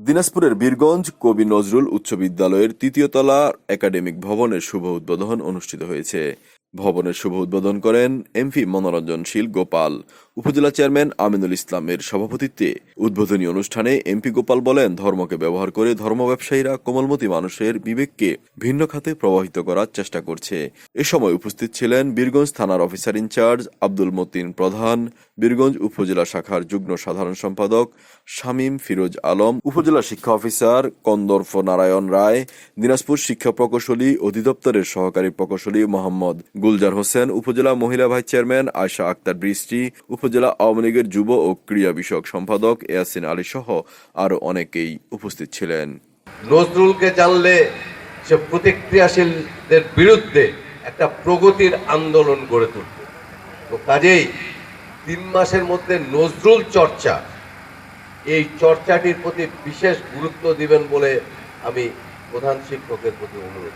দিনাজপুরের বীরগঞ্জ কবি নজরুল উচ্চ বিদ্যালয়ের তৃতীয় তলা একাডেমিক ভবনের শুভ উদ্বোধন অনুষ্ঠিত হয়েছে। ভবনের শুভ উদ্বোধন করেন এমপি মনোরঞ্জনশীল গোপাল। উপজেলা চেয়ারম্যান আমিনুল ইসলামের সভাপতিত্বে উদ্বোধনী অনুষ্ঠানে এমপি গোপাল বলেন, ধর্মকে ব্যবহার করে ধর্ম ব্যবসায়ীরা কোমলমতি মানুষের বিবেককে ভিন্ন খাতে প্রবাহিত করার চেষ্টা করছে। এ সময় উপস্থিত ছিলেন বীরগঞ্জ থানার অফিসার ইনচার্জ আব্দুল মতিন প্রধান, বীরগঞ্জ উপজেলা শাখার যুগ্ম সাধারণ সম্পাদক শামীম ফিরোজ আলম, উপজেলা শিক্ষা অফিসার কন্দর্প নারায়ণ রায়, দিনাজপুর শিক্ষা প্রকৌশলী অধিদপ্তরের সহকারী প্রকৌশলী মোহাম্মদ গুলজার হোসেন, উপজেলা মহিলা ভাইস চেয়ারম্যান আয়শা আক্তার বৃষ্টি, উপজেলা আওয়ামী লীগের যুব ও ক্রীড়া বিষয়ক সম্পাদক ইয়াসিন আলী সহ আরো অনেকেই উপস্থিত ছিলেন। নজরুলকে জানলে সে প্রতিক্রিয়াশীলদের বিরুদ্ধে একটা প্রগতির আন্দোলন গড়ে তুলবে। তো কাজেই 3 মাসের মধ্যে নজরুল চর্চা, এই চর্চাটির প্রতি বিশেষ গুরুত্ব দিবেন বলে আমি প্রধান শিক্ষকের প্রতি অনুরোধ